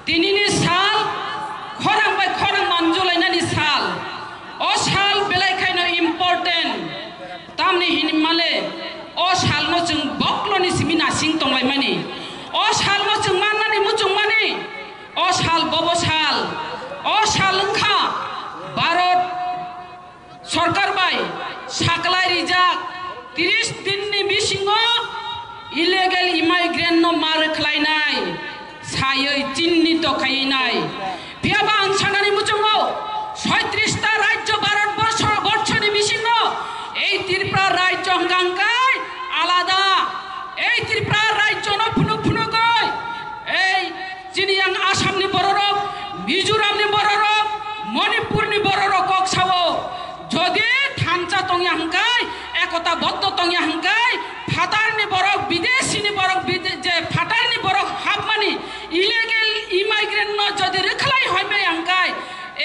दिनैनि साल खरां बाय खरां मानजुलायनायनि साल अ साल बेलायखायनो इम्पर्टेन्ट तामनि हिनिमाले अ सालनो जों बक्लनि सिमि नासिं तंलायमानि अ सालनो जों माननानै मुजुं मानि अ साल बबो साल अ सालखा भारत सरकार बाय साकलाय रिजाक 30 दिननि बिसिङो इलेगेल इमाइग्रेन्ट नो मारख्लायनाय सायै चिन्हित खायनाय बियाबा आं साननानै मुजुङो 36 टा राज्य भारतबर्षनि बिसिङो এই ত্রিপুরা রাজ্য হংকাই আলাদা এই ত্রিপুরা রাজ্য ন ফুনু ফুনু গয় এই চিনিয়াং আসামনি বড়রক মিজোরামনি বড়রক মণিপুরনি বড়রক কক্সাও যদি থানচা তংয়া হংকাই একতা বদ্ধ তংয়া হংকাই ফাটারনি বড়ক বিদেশিনি বড়ক যে ফাটারনি বড়ক হাবমানি ইলিগেল ইমাইগ্রেন্ট ন যদি রেখলাই হইবে হংকাই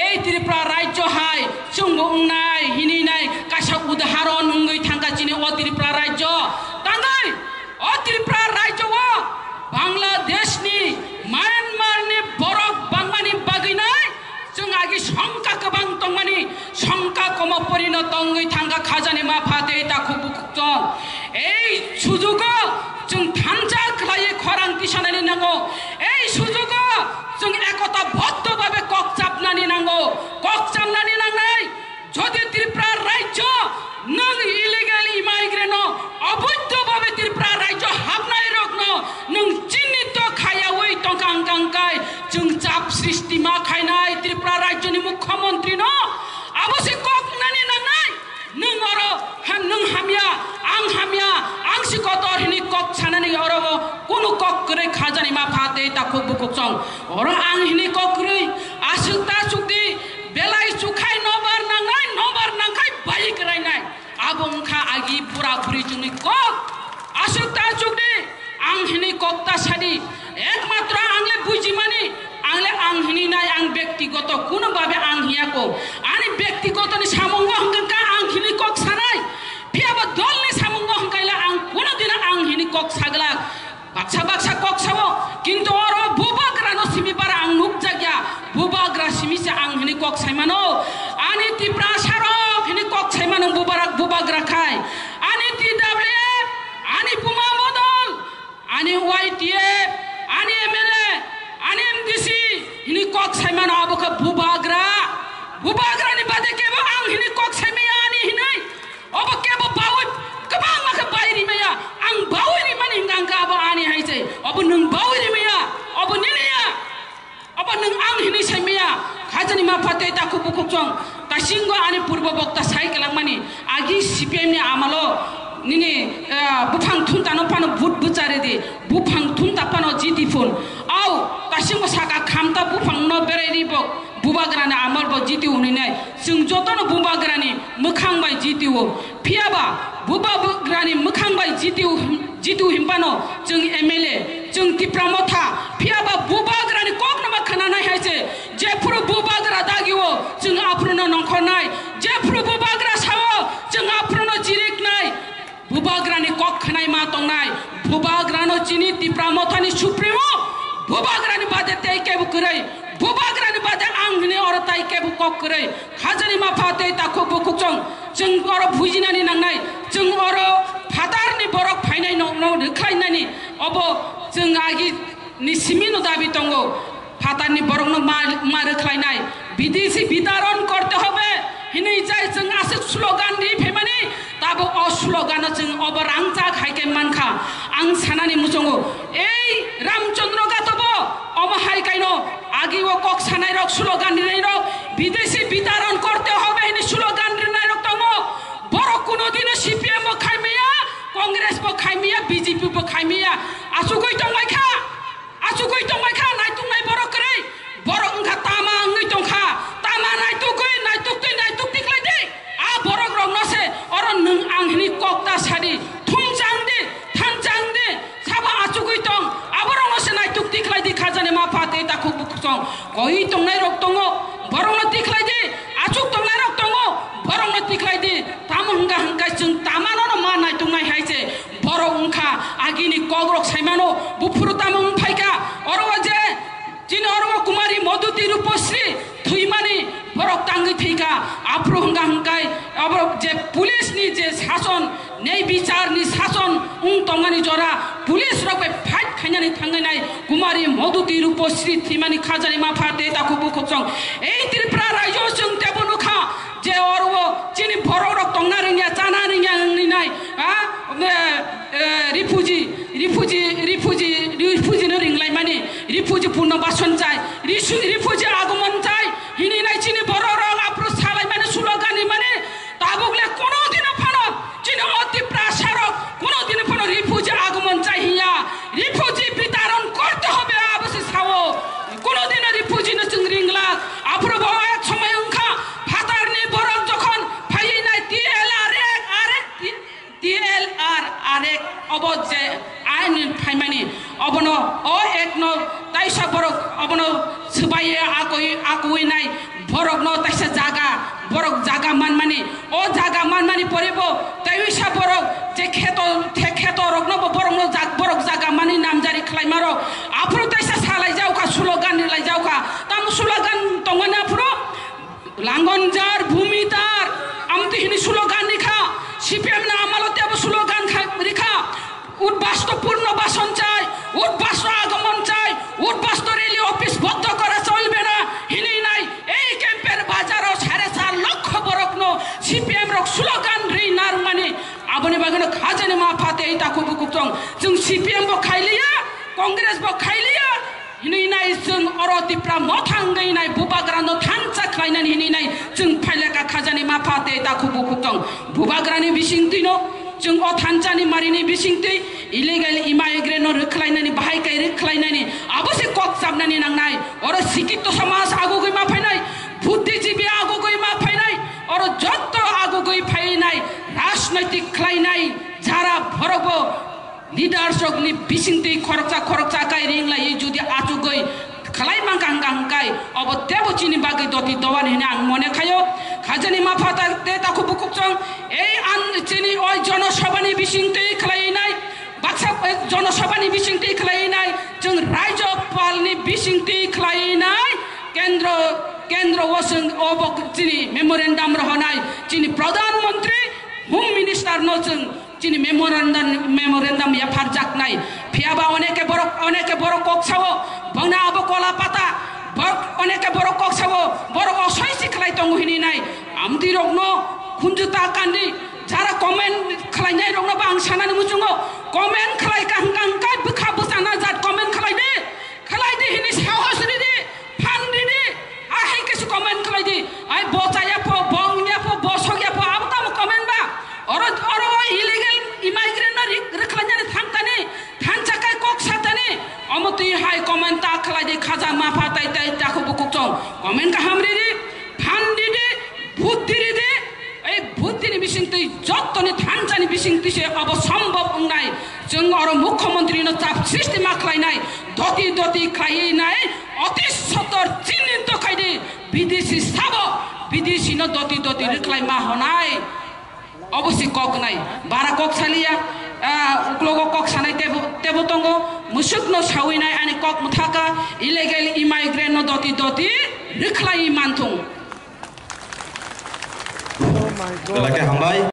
এই ত্রিপুরা রাজ্য হাই চুংবো উংনাই হিনিনাই কাশা উদাহরণ উঙ্গৈ থাঙ্গাচিনি অ ত্রিপুরা রাজ্য তাঙ্গাই অ ত্রিপুরা রাজ্য ও বাংলাদেশনি মায়ানমারনি বরক বাংমানি বাগিনাই जों आगे शंका गोबां दंमानि शंका कम परिणत तंगै थांगा खाजानि मा फाते ताखौ बुखुजों এই সুযোগও जों थानजा खलायै खरां दिसानानै नांगौ এই সুযোগও जों एकता बद्धभाবে ककचाबनानै नांगौ ककचाबनानै नांनाय যদি ত্রিপুরা রাজ্য नों इलिगेल इमाइग्रेन्ट अबैधभाবে ত্রিপুরা রাজ্য हाबनाय रकन नों चिन्हित खायावै तंकांकांकाय जों चाप सृष्टि मा खायनाय ত্রিপুরা राज्यनि मुख्यमंत्री न अबसे ककनानै नांनाय नों अरो नों हामिया आं सिकतर हिनि कक सानानै अरो कुनु ककरै खाजानि मा फाते ताखौ बुखुजों अरो आं हिनि ककरै आसुकता सुक्ति बेलाय सुखाय नबार नांखाय बाइक रायनाय आबंखा आगि पुरा पुरि जोंनि कक आसुकता सुक्ति आं हिनि ककता सादि एकमात्र आंले बुजिमानि आं हिनि नाय आं व्यक्तिगत कुनु भाबे आं हियाको आनि व्यक्तिगतनि सामंग हंका आं हिनि कक सानाय फियाबा दलनि सामंग हंकायला आं कुनु दिन आं हिनि कक सागला बाक्सा कक सावो किन्तु अरो बुबाग्रानो सिमिबार आं नुकजाग्या बुबाग्रा सिमिसे आं हिनि कक सायमानो आनि टिप्रा सारक हिनि कक सायमानो बुबाग्रा खाय आनि TWF आनि पुमा बदल आनि YTF आनि MLA आनि MDC हिनि कक सायमानो अबखा बुबाग्रानि बादे केबो आं हिनि कक सायमाया आनि हिनै अब केबो बावै गोबां माखा बायरि माया आं बावैरि मानि हिंगांगा अब आनि हायसै अब नों बावैरि माया अब निनिया अब नों आं हिनि सायमाया खाजानि मा फाते ताखौ बुखुजों दासिंगो आनि पूर्व बक्ता सायकलांमानि आगि CPM नि आमालो निनि बुफां थुमतानो फानो भुट बुचारे दि बुफां थुमता फानो जिति फुन आव दासिंगो साका खामता बुफां न बेरायरि बक बुबाग्रानि आमल ब जिति उनिनाय जों जतनो बुबाग्रानि मोखां बाय जिति उ फियाबा बुबाग्रानि मोखां बाय जिति हिमबानो जों MLA जों टिप्रा मथा फियाबा बुबाग्रानि ककनमा खोनानाय हायसे जेफुर बुबाग्रा दागिवो जों आफ्रुनो नंखरनाय जेफुर बुबाग्रा सावो जों आफ्रुनो जिरिकनाय बुबाग्रानि कक खोनाय मा तंनाय बुबाग्रानो चिनि टिप्रा मथानि सुप्रिमो बुबाग्रानि बादे तेकेबु करै बुबाग्रानि बादे आं हिनि अर ताइकेबु कक करै खाजानि मा फाते ताखौ बुखुजों जों अर बुजिनानै नांनाय जों अर फाटारनि बरक फायनाय न रोख्लायनानै अब जों आगि निसिमिनो दाबि दंगो फाटारनि बरक न मा रोख्लायनाय विदेशी वितरण करते হবে हिनै जाय जों आसे स्लोगान रि फेमानि ताबो अ स्लोगान जों अब रांजा खायके मानखा आं सानानि मुजंगो এই रामचंद्र गातबो अब हायकाइनो आगिओ कक सानाय रक स्लोगान रि रक विदेशी वितरण करते হবে हिनि स्लोगान रि नाय रक दंगो बरो कुनो दिन CPM बो खायमिया कांग्रेस बो खायमिया BJP बो खायमिया आसुगै दंबायखा नायतुंनाय बरो करै बरो ओंखा तामा ओंगै दंखा तामा नायतुगै नायतुकतिख्लाय दे आ बरो रंनसे अर नों आं हिनि ककता सादि थुमजांदे थानजांदे साबा आसुगै दं आबरंनसे नायतुकतिख्लाय दि खाजानि मा फाते ताखौ बुखुजों गय दंनाय रक दङ बरंनो तिख्लाय दे आसुक दंनाय रक दङ बरंनो तिख्लाय दे ताम हंगा जों तामानो मा नायतुंनाय हायसे बरो ओंखा आगिनि कग्रक सायमानो बुफुरु ताम फायका अर जे जिन अर afro hangkai abro je police ni je shason nei bichar ni shason tongani jora police rok bai fight khainani thangai nai kumari moduti rupasri thimani khajani ma phate ta kubu khosong ei tripura raijo jung tebunu kha je orwo chini borok rok tongna ringya chana ringya ni nai refugee no ringlai mani refugee purno bason chai refugee agumon chai hini nai chini borok rok apro salai mani slogan ni mani tabukle kono dino phano chini oti prasarok kono dino phano refugee agumon chai hiya refugee bitaron korte hobe abose sao kono dino refugee no chung ringla apro bawa সময় অংখা ফাতার নি borok যখন phi নাই DLR arek obot je ain phaimani obono o ekno taisa borok obono subaye akoi nai borok no taisa jaga borok jaga manmani o jaga manmani poribo taisa borok je kheto rok no borok no borok jaga mani namjari khlaimaro apro taisa salai jauka slogan ni lai jauka tam slogan tongana apro langonjar bhumitar amti hini slogan nikha CPM na amalote abo slogan রেখা উদ্বাস্তুপূর্ণ বাসন চাই উদ্বাস্তু আগমন চাই উদ্বাস্তু rally office বন্ধ করা চলবে না হিনি নাই এই ক্যাম্পের বাজারও 4.5 লক্ষ বরকনো CPM রক স্লোগান রিনার মানে আবনি বাগনো খাজানি মা ফাতে এইটা খুব কুকং जों CPM বো খাইলিয়া কংগ্রেস বো খাইলিয়া হিনি নাই जों অরতিপ্রা মথাঙ্গै নাই বুবাগ্রানো থানচা খাইনানি হিনি নাই जों ফাইলাকা খাজানি মা ফাতে এইটা খুব কুকং বুবাগ্রানি বিসিংতিনো जों o thanchani marini bisingtei illegal immigrant rikhlainani bahaikai rikhlainani abose kok sabnani nangnai oro sikito samaj agogoi ma phainai buddhijibi agogoi ma phainai oro jotto agogoi phainai rajnaitik khlainai jara bhorobo leadership ni bisingtei khorokcha kai ringlai jodi achugoi khalai mangkangkai obo tebo chini bagai doti dowan hene ang mone khayo khajani ma phata te ta khub khubchong ei an chini oi jonosabhani bisingtei khlainai baksa jonosabhani bisingtei khlainai जों राज्यपालनि bisingtei khlainai kendro wasung obok chini memorandum rahonai chini pradhan mantri home minister no chini memorandum ya pharjak nai phiaba oneke borok koksawo bangna abo kola pata oneke borok koksawo borok osoisi khlai tongu hini nai amti rokno khunjuta kandi jara comment khlainai rokno bang sanani mujungo comment khlai kang kai bukha busana jat comment khlai de hini sahos de phan de ai kesu comment khlai de ai botaya po bongya po bosogya po abtam comment ba oro illegal immigrant na rikhlanya thangkani thanchakai kok satani amoti hai comment ta khlai de khaja ma phatai tai ta khu bukchong comment ka hamri de phan de buddhi de ei buddhini bisingtei jottoni thanchani bisingti se abo সম্ভব nai जों oro মুখ্যমন্ত্রী no chap সৃষ্টি ma khlainai doti khlainai অতি সতর চিহ্নিত খাইদে বিদেশি সাবো বিদেশি no doti রিক্লাই মা হনাই অবশ্যই কক নাই বারা cock সালিয়া uklogo kok sanai tebo tongo musuk no sawinai ani kok muthaka illegal immigrant no doti riklai mantung. Oh my God.